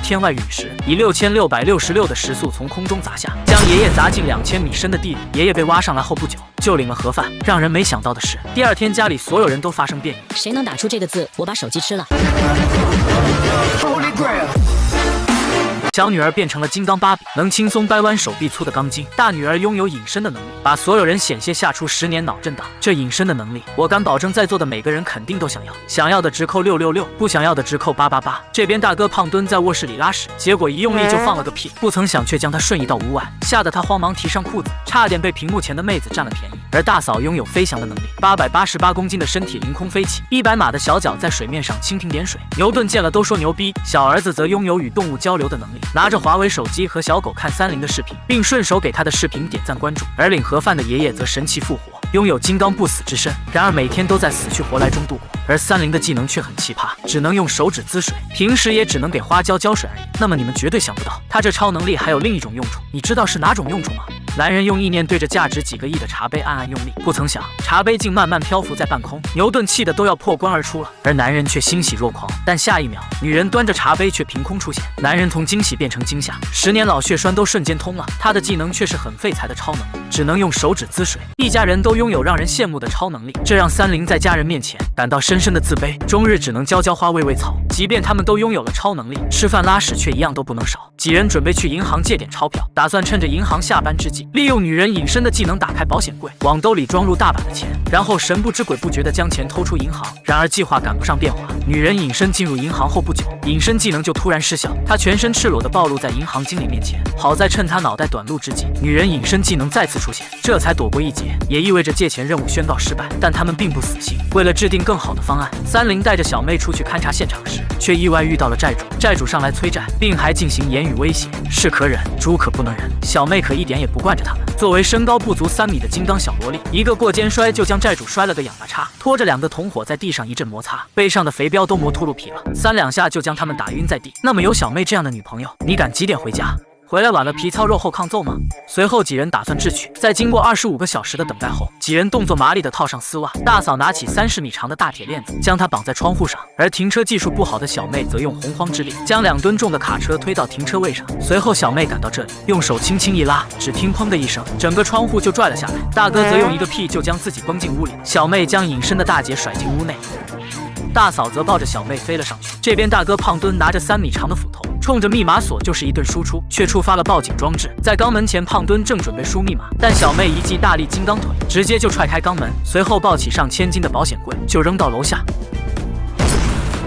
天外陨石，以6666的时速从空中砸下，将爷爷砸进2000米深的地里。爷爷被挖上来后不久，就领了盒饭。让人没想到的是，第二天家里所有人都发生变异。谁能打出这个字，我把手机吃了。小女儿变成了金刚芭比，能轻松掰弯手臂粗的钢筋。大女儿拥有隐身的能力，把所有人险些吓出10年脑震荡。这隐身的能力，我敢保证在座的每个人肯定都想要。想要的直扣666，不想要的直扣888。这边大哥胖墩在卧室里拉屎，结果一用力就放了个屁，不曾想却将他瞬移到屋外，吓得他慌忙提上裤子，差点被屏幕前的妹子占了便宜。而大嫂拥有飞翔的能力，888公斤的身体凌空飞起，100码的小脚在水面上蜻蜓点水。牛顿见了都说牛逼。小儿子则拥有与动物交流的能力，拿着华为手机和小狗看30的视频，并顺手给他的视频点赞关注。而领盒饭的爷爷则神奇复活，拥有金刚不死之身，然而每天都在死去活来中度过。而30的技能却很奇葩，只能用手指滋水，平时也只能给花椒浇水而已。那么你们绝对想不到，他这超能力还有另一种用处，你知道是哪种用处吗？男人用意念对着价值几个亿的茶杯暗暗用力，不曾想茶杯竟慢慢漂浮在半空，牛顿气得都要破棺而出了，而男人却欣喜若狂。但下一秒，女人端着茶杯却凭空出现，男人从惊喜变成惊吓，10年老血栓都瞬间通了。他的技能却是很废材的超能力，只能用手指滋水。一家人都拥有让人羡慕的超能力，这让30在家人面前感到深深的自卑，终日只能浇浇花喂喂草。即便他们都拥有了超能力，吃饭拉屎却一样都不能少。几人准备去银行借点钞票，打算趁着银行下班之际，利用女人隐身的技能打开保险柜，往兜里装入大把的钱，然后神不知鬼不觉地将钱偷出银行。然而计划赶不上变化，女人隐身进入银行后不久，隐身技能就突然失效，她全身赤裸地暴露在银行经理面前。好在趁她脑袋短路之际，女人隐身技能再次出现，这才躲过一劫，也意味着借钱任务宣告失败。但他们并不死心，为了制定更好的方案，30带着小妹出去勘察现场时，却意外遇到了债主。债主上来催债，并还进行言语威胁，是可忍，猪可不能忍。小妹可一点也不惯着他们。作为身高不足3米的金刚小萝莉，一个过肩摔就将债主摔了个仰八叉，拖着2个同伙在地上一阵摩擦，背上的肥膘都磨秃噜皮了，3两下就将他们打晕在地。那么有小妹这样的女朋友，你敢几点回家？回来晚了皮糙肉厚抗揍吗？随后几人打算智取，在经过25个小时的等待后，几人动作麻利地套上丝袜。大嫂拿起30米长的大铁链子，将它绑在窗户上，而停车技术不好的小妹则用洪荒之力将2吨重的卡车推到停车位上。随后小妹赶到这里，用手轻轻一拉，只听砰的一声，整个窗户就拽了下来。大哥则用一个屁就将自己崩进屋里，小妹将隐身的大姐甩进屋内，大嫂则抱着小妹飞了上去。这边大哥胖墩拿着3米长的斧头，冲着密码锁就是一顿输出，却触发了报警装置。在肛门前，胖墩正准备输密码，但小妹一记大力金刚腿，直接就踹开肛门，随后抱起上千斤的保险柜就扔到楼下。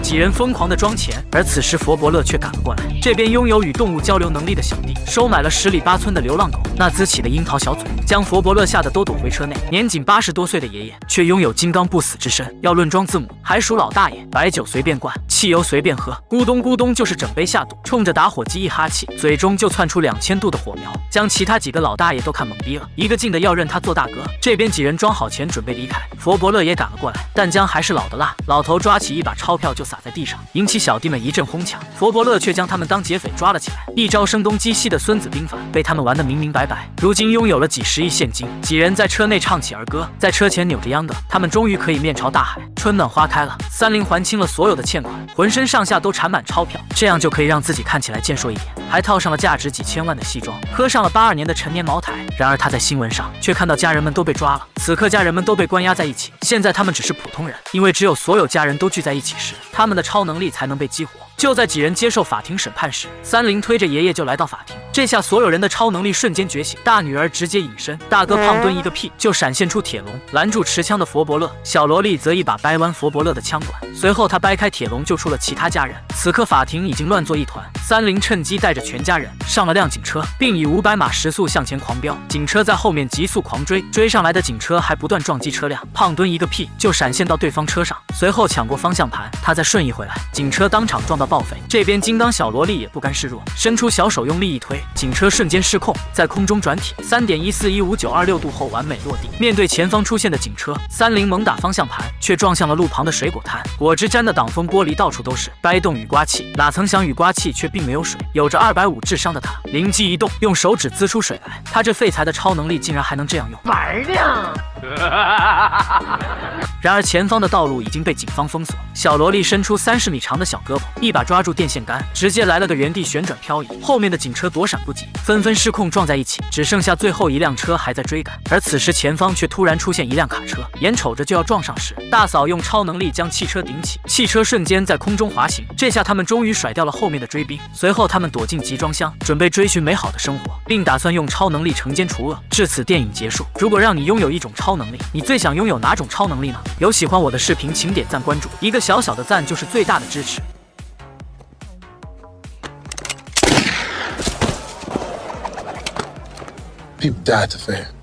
几人疯狂地装钱，而此时佛伯乐却赶了过来。这边拥有与动物交流能力的小弟收买了10里8村的流浪狗，那滋起的樱桃小嘴将佛伯乐吓得都躲回车内。年仅80多岁的爷爷却拥有金刚不死之身，要论装字母还属老大爷。白酒随便灌，汽油随便喝，咕咚咕咚就是整杯下肚，冲着打火机一哈气，嘴中就窜出2000度的火苗，将其他几个老大爷都看懵逼了，一个劲的要认他做大哥。这边几人装好钱准备离开，佛伯乐也赶了过来，但姜还是老的辣，老头抓起一把钞票就撒在地上，引起小弟们一阵哄抢。佛伯乐却将他们当劫匪抓了起来，一招声东击西的孙子兵法被他们玩得明明白白，如今拥有了几10亿现金。几人在车内唱起儿歌，在车前扭着秧歌，他们终于可以面朝大海，春暖花开了。30还清了所有的欠款，浑身上下都缠满钞票，这样就可以让自己看起来健硕一点，还套上了价值几千万的西装，喝上了82年的陈年茅台。然而他在新闻上却看到家人们都被抓了，此刻家人们都被关押在一起，现在他们只是普通人，因为只有所有家人都聚在一起时，他们的超能力才能被激活。就在几人接受法庭审判时，30推着爷爷就来到法庭，这下所有人的超能力瞬间觉醒，大女儿直接隐身，大哥胖墩一个屁就闪现出铁笼拦住持枪的佛伯乐，小萝莉则一把掰弯佛伯乐的枪管，随后他掰开铁笼救出了其他家人。此刻法庭已经乱作一团，30趁机带着全家人上了辆警车，并以500码时速向前狂飙，警车在后面急速狂追，追上来的警车还不断撞击车辆，胖墩一个屁就闪现到对方车上，随后抢过方向盘，他再瞬移回来，警车当场撞到报废。这边金刚小萝莉也不甘示弱，伸出小手用力一推，警车瞬间失控，在空中转体3.1415926度后完美落地。面对前方出现的警车，30猛打方向盘，却撞向了路旁的水果摊，果汁沾的挡风玻璃到处都是，掰动雨刮器，哪曾想雨刮器却并没有水。有着250智商的他灵机一动，用手指滋出水来，他这废材的超能力竟然还能这样用，玩呢！然而前方的道路已经被警方封锁，小萝莉伸出30米长的小胳膊，一把把抓住电线杆，直接来了个原地旋转漂移。后面的警车躲闪不及，纷纷失控撞在一起，只剩下最后一辆车还在追赶。而此时前方却突然出现一辆卡车，眼瞅着就要撞上时，大嫂用超能力将汽车顶起，汽车瞬间在空中滑行。这下他们终于甩掉了后面的追兵。随后他们躲进集装箱，准备追寻美好的生活，并打算用超能力惩奸除恶。至此，电影结束。如果让你拥有一种超能力，你最想拥有哪种超能力呢？有喜欢我的视频，请点赞关注，一个小小的赞就是最大的支持。People died to fair.